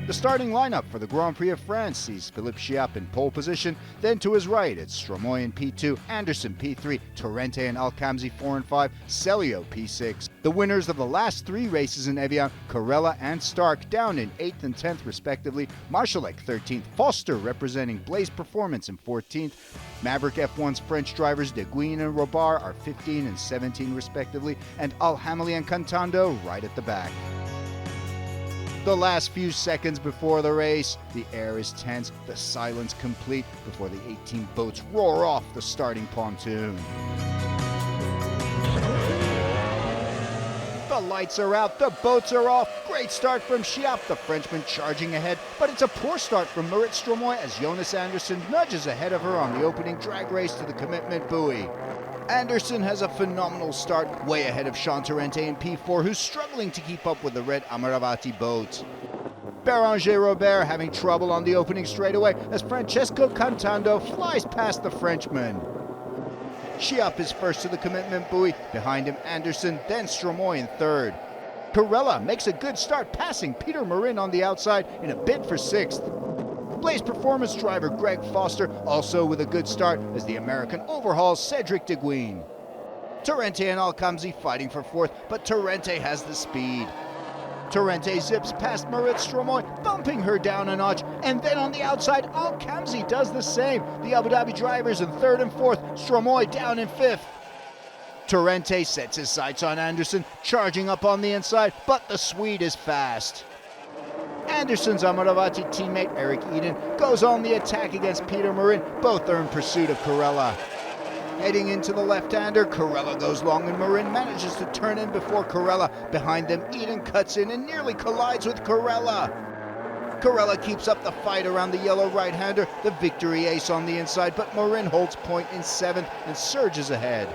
The starting lineup for the Grand Prix of France sees Philippe Chiappe in pole position, then to his right it's Stromoy in P2, Anderson P3, Torrente and Alcamzi 4 and 5, Celio P6. The winners of the last 3 races in Evian, Carella and Stark, down in 8th and 10th respectively, Marshallek 13th, Foster representing Blaze Performance in 14th, Maverick F1's French drivers De Guin and Robard are 15 and 17 respectively, and Alhamali and Cantando right at the back. The last few seconds before the race, the air is tense, the silence complete before the 18 boats roar off the starting pontoon. The lights are out, the boats are off. Great start from Chiappe, the Frenchman charging ahead, but it's a poor start from Marit Stromoy as Jonas Anderson nudges ahead of her on the opening drag race to the commitment buoy. Anderson has a phenomenal start, way ahead of Sean Torrente in P4, who's struggling to keep up with the red Amaravati boat. Béranger Robert having trouble on the opening straightaway as Francesco Cantando flies past the Frenchman. Chiappe is first to the commitment buoy, behind him Anderson, then Stromoy in third. Carella makes a good start, passing Peter Marin on the outside in a bid for 6th. Blaze Performance driver Greg Foster also with a good start as the American overhauls Cedric De Guin. Torrente and Alcamzi fighting for 4th, but Torrente has the speed. Torrente zips past Marit Stromoy, bumping her down a notch, and then on the outside, Alcamzi does the same. The Abu Dhabi drivers in 3rd and 4th, Stromoy down in 5th. Torrente sets his sights on Anderson, charging up on the inside, but the Swede is fast. Anderson's Amaravati teammate Eric Eden goes on the attack against Peter Marin. Both are in pursuit of Carella. Heading into the left-hander, Carella goes long and Marin manages to turn in before Carella. Behind them, Eden cuts in and nearly collides with Carella. Carella keeps up the fight around the yellow right-hander, the victory ace on the inside, but Marin holds point in 7th and surges ahead.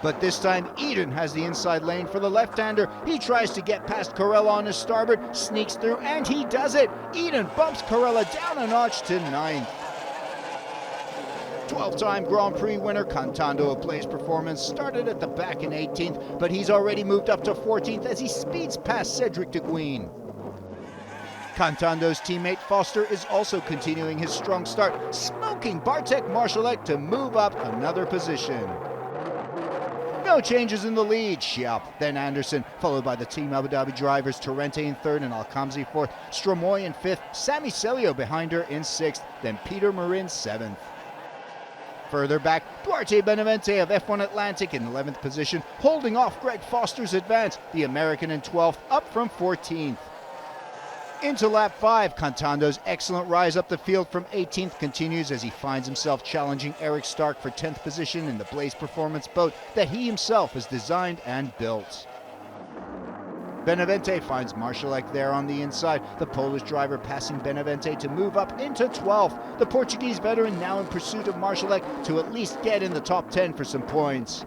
But this time, Eden has the inside lane for the left-hander. He tries to get past Carella on his starboard, sneaks through, and he does it! Eden bumps Carella down a notch to 9th. 12-time Grand Prix winner Cantando of Blaze Performance started at the back in 18th, but he's already moved up to 14th as he speeds past Cedric De Guin. Cantando's teammate Foster is also continuing his strong start, smoking Bartek Marszalek to move up another position. No changes in the lead. Chiappe, then Anderson, followed by the Team Abu Dhabi drivers Torrente in 3rd and Alcamzi 4th, Stromoy in 5th, Sami Celio behind her in 6th, then Peter Marin 7th. Further back, Duarte Benavente of F1 Atlantic in 11th position, holding off Greg Foster's advance, the American in 12th, up from 14th. Into lap 5, Cantando's excellent rise up the field from 18th continues as he finds himself challenging Eric Stark for 10th position in the Blaze Performance boat that he himself has designed and built. Benavente finds Marszalek there on the inside, the Polish driver passing Benavente to move up into 12th. The Portuguese veteran now in pursuit of Marszalek to at least get in the top 10 for some points.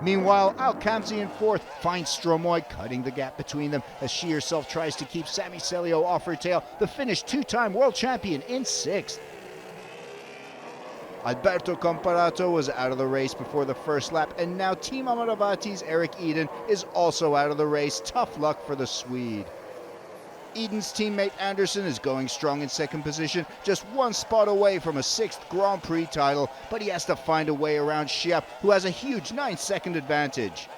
Meanwhile, Alcamzi in 4th finds Stromoy cutting the gap between them as she herself tries to keep Sami Celio off her tail, the Finnish 2-time world champion in 6th. Alberto Comparato was out of the race before the first lap, and now Team Amaravati's Eric Eden is also out of the race. Tough luck for the Swede. Eden's teammate Anderson is going strong in 2nd position, just 1 spot away from a 6th Grand Prix title, but he has to find a way around Chiappe, who has a huge 9-second advantage.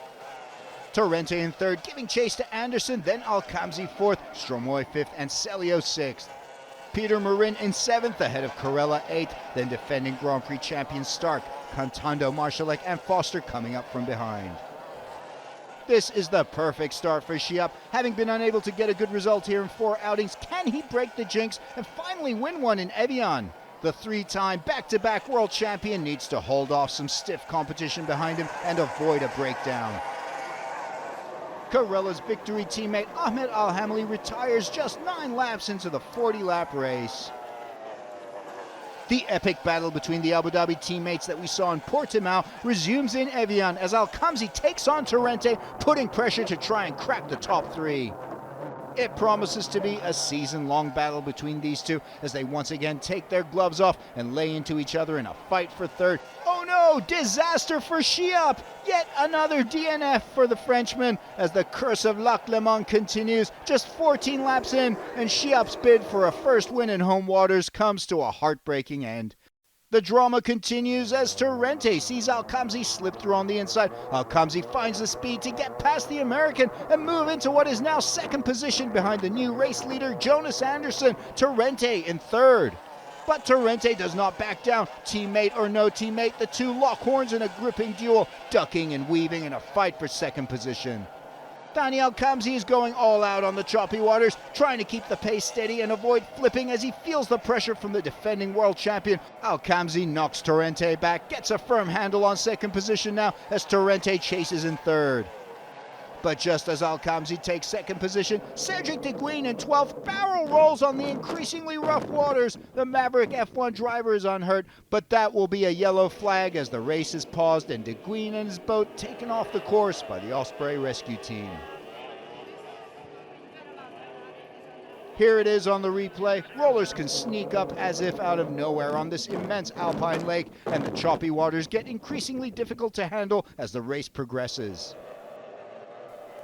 Torrente in 3rd, giving chase to Anderson, then Alcamzi 4th, Stromoy 5th, and Celio 6th. Peter Marin in 7th, ahead of Carella 8th, then defending Grand Prix champion Stark, Cantando, Marszalek, and Foster coming up from behind. This is the perfect start for Chiappe. Having been unable to get a good result here in 4 outings, can he break the jinx and finally win one in Evian? The 3-time back-to-back world champion needs to hold off some stiff competition behind him and avoid a breakdown. Carella's victory teammate Ahmed Alhamali retires just 9 laps into the 40-lap race. The epic battle between the Abu Dhabi teammates that we saw in Portimao resumes in Evian as Alcamzi takes on Torrente, putting pressure to try and crack the top 3. It promises to be a season-long battle between these two as they once again take their gloves off and lay into each other in a fight for 3rd. Oh no, disaster for Chiap. Yet another DNF for the Frenchman as the curse of Lac Le Mans continues. Just 14 laps in, and Chiap's bid for a first win in home waters comes to a heartbreaking end. The drama continues as Torrente sees Alcamzi slip through on the inside. Alcamzi finds the speed to get past the American and move into what is now second position behind the new race leader Jonas Anderson. Torrente in third. But Torrente does not back down. Teammate or no teammate, the two lock horns in a gripping duel, ducking and weaving in a fight for second position. Thani Alcamzi is going all out on the choppy waters, trying to keep the pace steady and avoid flipping as he feels the pressure from the defending world champion. Alcamzi knocks Torrente back, gets a firm handle on second position now as Torrente chases in third. But just as Alcamzi takes second position, Cedric Deguine in 12th barrel rolls on the increasingly rough waters. The Maverick F1 driver is unhurt, but that will be a yellow flag as the race is paused and Deguine and his boat taken off the course by the Osprey rescue team. Here it is on the replay. Rollers can sneak up as if out of nowhere on this immense alpine lake, and the choppy waters get increasingly difficult to handle as the race progresses.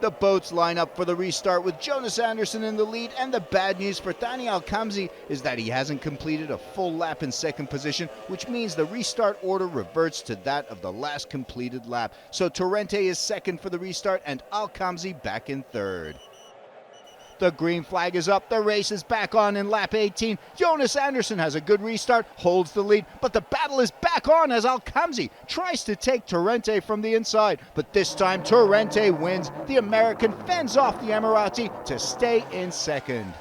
The boats line up for the restart with Jonas Anderson in the lead, and the bad news for Thani Alcamzi is that he hasn't completed a full lap in second position, which means the restart order reverts to that of the last completed lap. So Torrente is second for the restart and Alcamzi back in third. The green flag is up, the race is back on in lap 18. Jonas Anderson has a good restart, holds the lead, but the battle is back on as Alcamzi tries to take Torrente from the inside. But this time Torrente wins. The American fends off the Emirati to stay in second.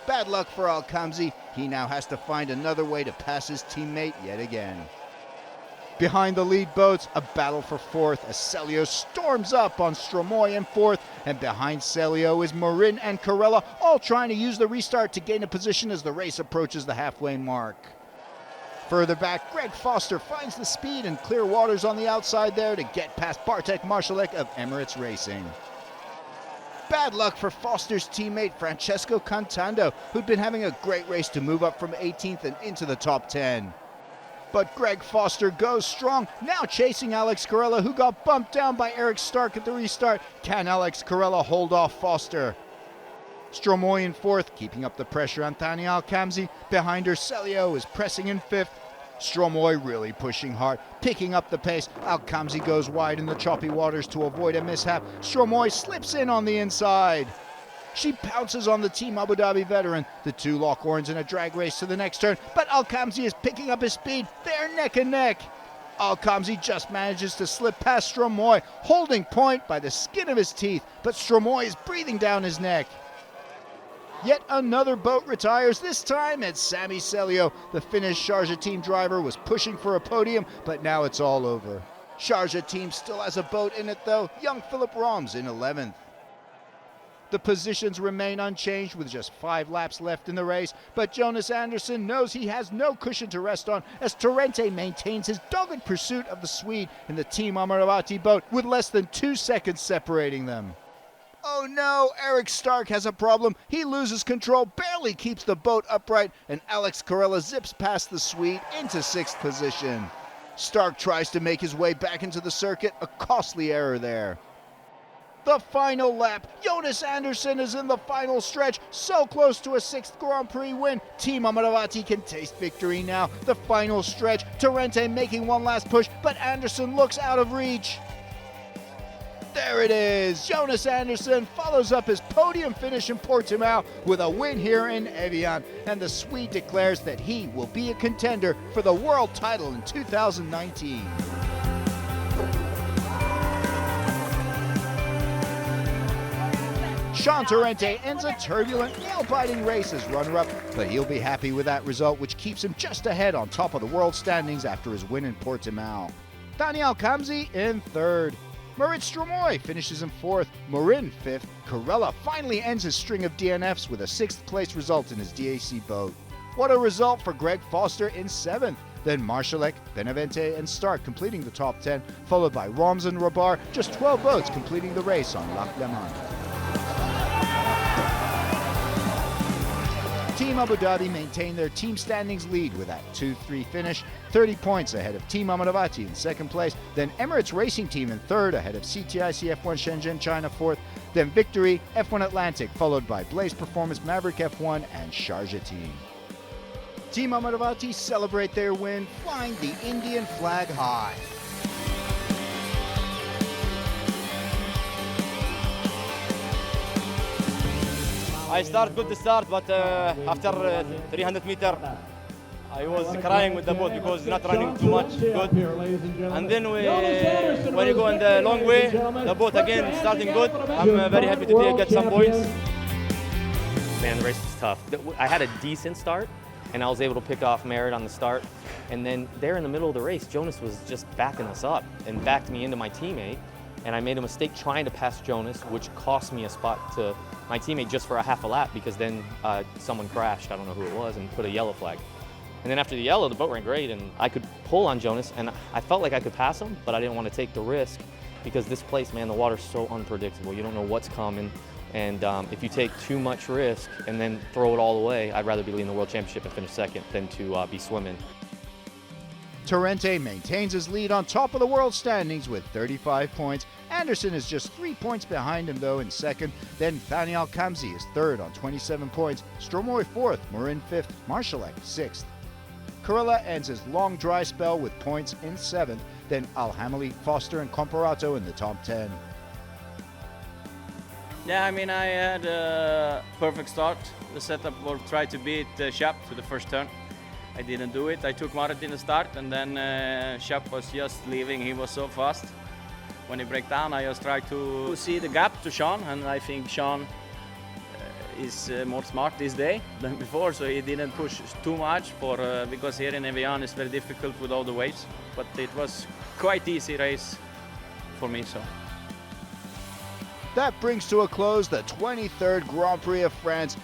Bad luck for Alcamzi. He now has to find another way to pass his teammate yet again. Behind the lead boats, a battle for fourth as Celio storms up on Stromoy in fourth, and behind Celio is Marin and Carella, all trying to use the restart to gain a position as the race approaches the halfway mark. Further back, Greg Foster finds the speed and clear waters on the outside there to get past Bartek Marszalek of Emirates Racing. Bad luck for Foster's teammate Francesco Cantando, who'd been having a great race to move up from 18th and into the top 10. But Greg Foster goes strong, now chasing Alex Carella, who got bumped down by Eric Stark at the restart. Can Alex Carella hold off Foster? Stromoy in fourth, keeping up the pressure on Thani Alcamzi. Behind her, Celio is pressing in fifth. Stromoy really pushing hard, picking up the pace. Alcamzi goes wide in the choppy waters to avoid a mishap. Stromoy slips in on the inside. She pounces on the Team Abu Dhabi veteran. The two lock horns in a drag race to the next turn, but Alcamzi is picking up his speed. They're neck and neck. Alcamzi just manages to slip past Stromoy, holding point by the skin of his teeth, but Stromoy is breathing down his neck. Yet another boat retires. This time it's Sami Celio. The Finnish Sharjah team driver was pushing for a podium, but now it's all over. Sharjah team still has a boat in it though. Young Philip Roms in 11th. The positions remain unchanged with just 5 laps left in the race, but Jonas Anderson knows he has no cushion to rest on as Torrente maintains his dogged pursuit of the Swede in the Team Emirati boat with less than 2 seconds separating them. Oh no, Eric Stark has a problem. He loses control, barely keeps the boat upright, and Alex Carella zips past the Swede into 6th position. Stark tries to make his way back into the circuit, a costly error there. The final lap. Jonas Anderson is in the final stretch, so close to a 6th Grand Prix win. Team Emirati can taste victory now. The final stretch. Torrente making one last push, but Anderson looks out of reach. There it is. Jonas Anderson follows up his podium finish in Portimao with a win here in Evian, and the Swede declares that he will be a contender for the world title in 2019. Sean Torrente ends a turbulent, nail-biting race as runner-up, but he'll be happy with that result, which keeps him just ahead on top of the world standings after his win in Portimao. Thani Alcamzi in 3rd. Moritz Stromoy finishes in 4th, Marin 5th. Carella finally ends his string of DNFs with a 6th place result in his DAC boat. What a result for Greg Foster in 7th. Then Marszalek, Benavente, and Stark completing the top 10, followed by Roms and Rabar, just 12 boats completing the race on Lac Le Mans. Team Abu Dhabi maintained their team standings lead with that 2-3 finish, 30 points ahead of Team Amaravati in second place, then Emirates Racing Team in third ahead of CTIC F1 Shenzhen China fourth, then Victory, F1 Atlantic, followed by Blaze Performance, Maverick F1, and Sharjah Team. Team Amaravati celebrate their win, flying the Indian flag high. I started good to start, but after 300 meter, I was crying with the boat because it's not running too much good. And then when you go in the long way, the boat again starting good. I'm very happy to get some points. Man, the race was tough. I had a decent start, and I was able to pick off Merritt on the start. And then there in the middle of the race, Jonas was just backing us up and backed me into my teammate. And I made a mistake trying to pass Jonas, which cost me a spot to my teammate just for a half a lap, because then someone crashed, I don't know who it was, and put a yellow flag. And then after the yellow, the boat ran great, and I could pull on Jonas, and I felt like I could pass him, but I didn't want to take the risk, because this place, man, the water's so unpredictable. You don't know what's coming, and if you take too much risk and then throw it all away, I'd rather be leading the World Championship and finish second than to be swimming. Torrente maintains his lead on top of the world standings with 35 points. Anderson is just 3 points behind him, though, in second. Then Thani Al-Kamzi is third on 27 points. Stromoy fourth, Marin fifth, Marshalek sixth. Kurila ends his long dry spell with points in seventh. Then Al-Hamali, Foster, and Comparato in the top 10. Yeah, I mean, I had a perfect start. The setup was try to beat Shap to the first turn. I didn't do it. I took Marit in the start, and then Shap was just leaving. He was so fast. When he break down, I just tried to see the gap to Sean, and I think Sean is more smart this day than before, so he didn't push too much because here in Evian it's very difficult with all the waves. But it was quite easy race for me. So. That brings to a close the 23rd Grand Prix of France.